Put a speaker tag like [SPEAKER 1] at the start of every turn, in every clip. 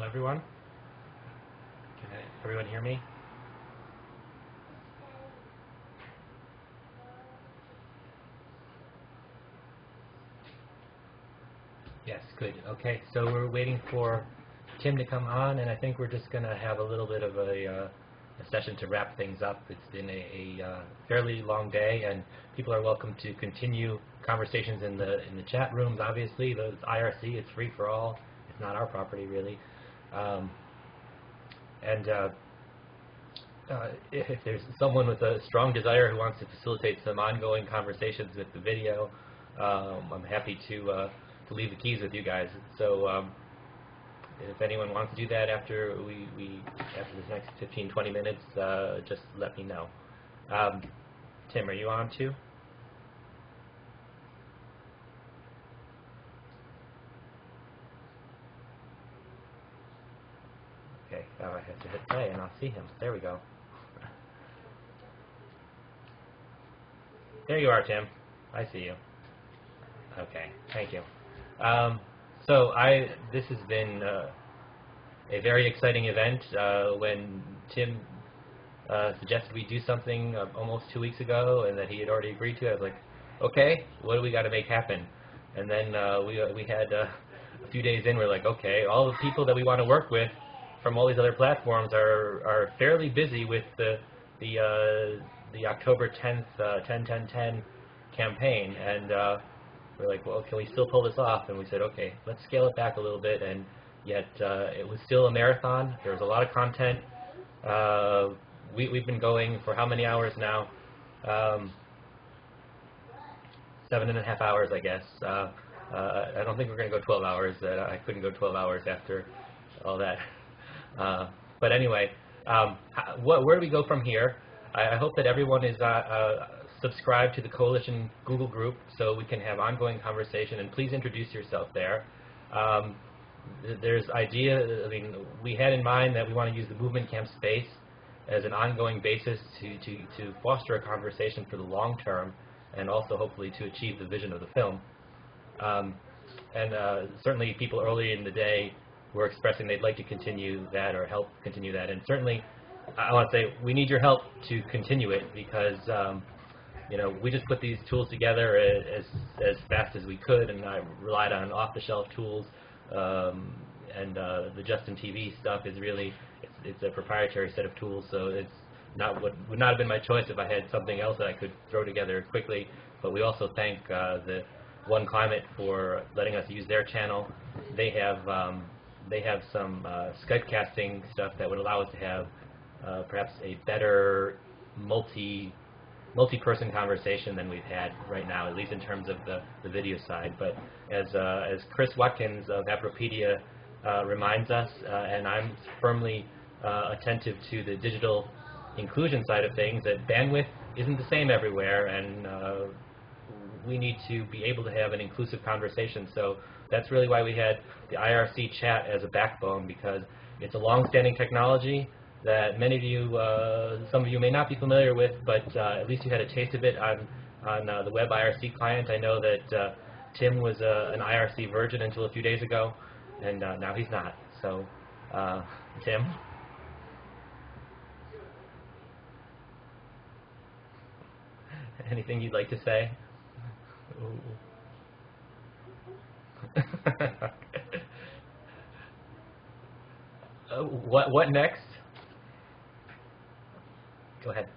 [SPEAKER 1] everyone. Can everyone hear me? Yes, good. Okay, so we're waiting for Tim to come on, and I think we're just going to have a little bit of a session to wrap things up. It's been a fairly long day, and people are welcome to continue conversations in the chat rooms. Obviously, the IRC, it's free for all. It's not our property, really. If there's someone with a strong desire who wants to facilitate some ongoing conversations with the video, I'm happy to leave the keys with you guys. So if anyone wants to do that after after this next 15-20 minutes, just let me know. Tim, are you on too? Okay, now I have to hit play and I'll see him. There we go. There you are, Tim. I see you. Okay, thank you. So this has been a very exciting event. When Tim suggested we do something almost 2 weeks ago, and that he had already agreed to, I was like, okay, what do we got to make happen? And then we had a few days in, we're like, okay, all the people that we want to work with from all these other platforms are fairly busy with the October 10th 10-10-10 campaign, and we're like, well, can we still pull this off? And we said, okay, let's scale it back a little bit. And yet it was still a marathon. There was a lot of content. We've been going for how many hours now? 7.5 hours, I guess. I don't think we're going to go 12 hours. I couldn't go 12 hours after all that. But anyway, where do we go from here? I hope that everyone is subscribe to the Coalition Google group so we can have ongoing conversation, and please introduce yourself there. There's idea, I mean, we had in mind that we want to use the Movement Camp space as an ongoing basis to foster a conversation for the long term, and also hopefully to achieve the vision of the film. Certainly people early in the day were expressing they'd like to continue that or help continue that, and certainly I want to say we need your help to continue it, because you know, we just put these tools together as fast as we could, and I relied on off-the-shelf tools, and the Justin TV stuff is really, it's a proprietary set of tools, so it's not what would not have been my choice if I had something else that I could throw together quickly. But we also thank the One Climate for letting us use their channel. They have some Skype casting stuff that would allow us to have perhaps a better multi-person conversation than we've had right now, at least in terms of the video side. But as Chris Watkins of Apropedia reminds us, and I'm firmly attentive to the digital inclusion side of things, that bandwidth isn't the same everywhere, and we need to be able to have an inclusive conversation. So that's really why we had the IRC chat as a backbone, because it's a long-standing technology that many of you, some of you may not be familiar with, but at least you had a taste of it on the web IRC client. I know that Tim was an IRC virgin until a few days ago, and now he's not. So, Tim? Anything you'd like to say? What next? Go ahead.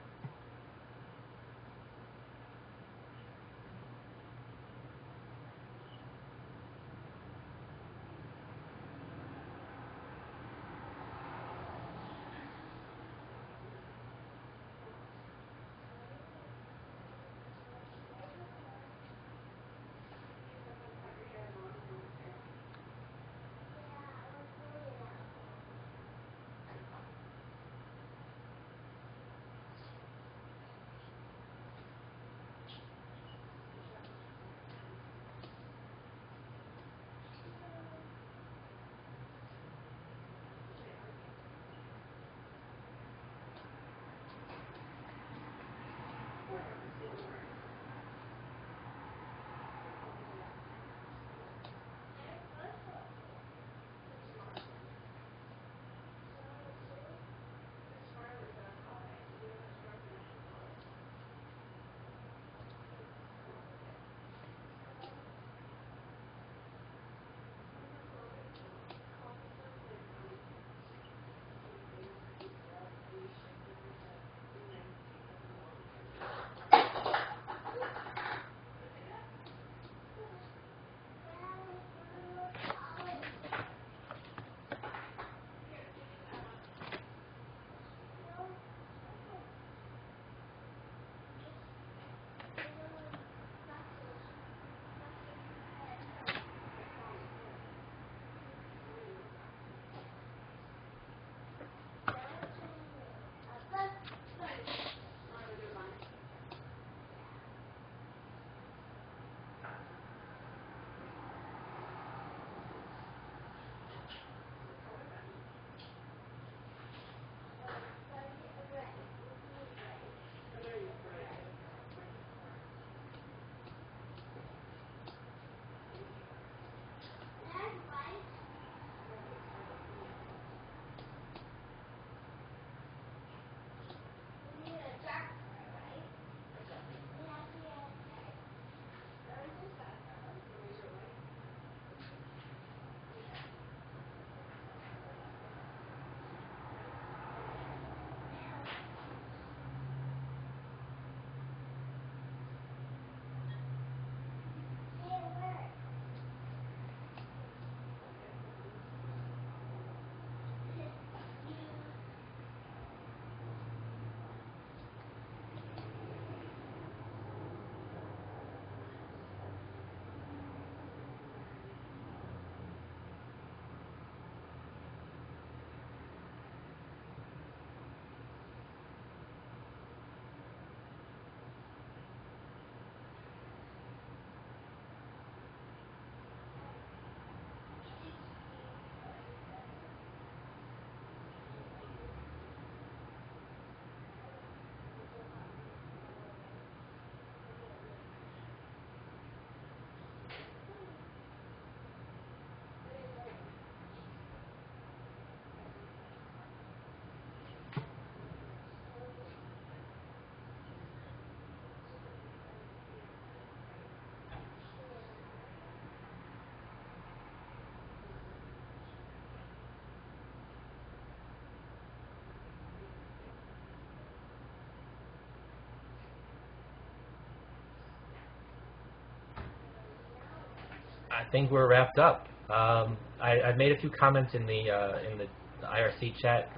[SPEAKER 1] I think we're wrapped up. I've made a few comments in the IRC chat.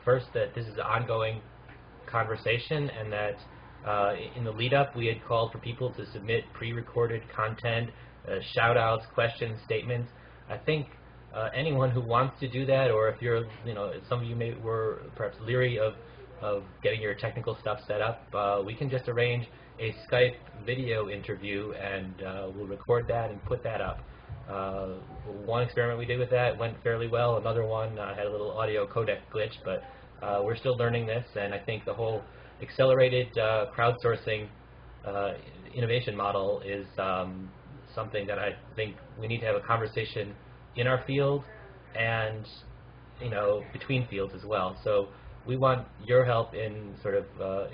[SPEAKER 1] First, that this is an ongoing conversation, and that in the lead-up we had called for people to submit pre-recorded content, shout-outs, questions, statements. I think anyone who wants to do that, or if you're, some of you were perhaps leery of getting your technical stuff set up, we can just arrange a Skype video interview, and we'll record that and put that up. One experiment we did with that went fairly well. Another one had a little audio codec glitch, but we're still learning this, and I think the whole accelerated crowdsourcing innovation model is something that I think we need to have a conversation in our field and between fields as well. So we want your help in sort of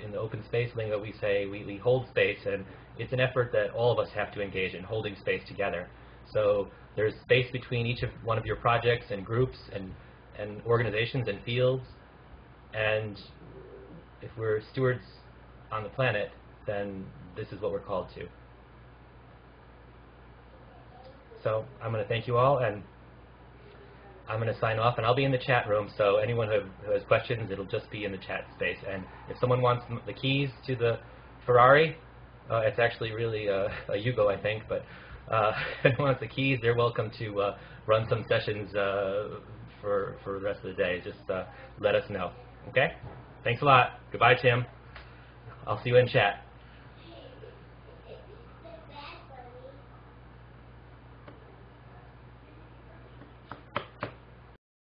[SPEAKER 1] in the open space lingo. We say we hold space, and it's an effort that all of us have to engage in, holding space together. So there's space between each of one of your projects and groups and organizations and fields, and if we're stewards on the planet, then this is what we're called to. So I'm going to thank you all, and I'm going to sign off, and I'll be in the chat room, so anyone who has questions, it'll just be in the chat space. And if someone wants the keys to the Ferrari, it's actually really a Yugo, I think, but if anyone wants the keys, they're welcome to run some sessions for the rest of the day. Just let us know. Okay? Thanks a lot. Goodbye, Tim. I'll see you in chat.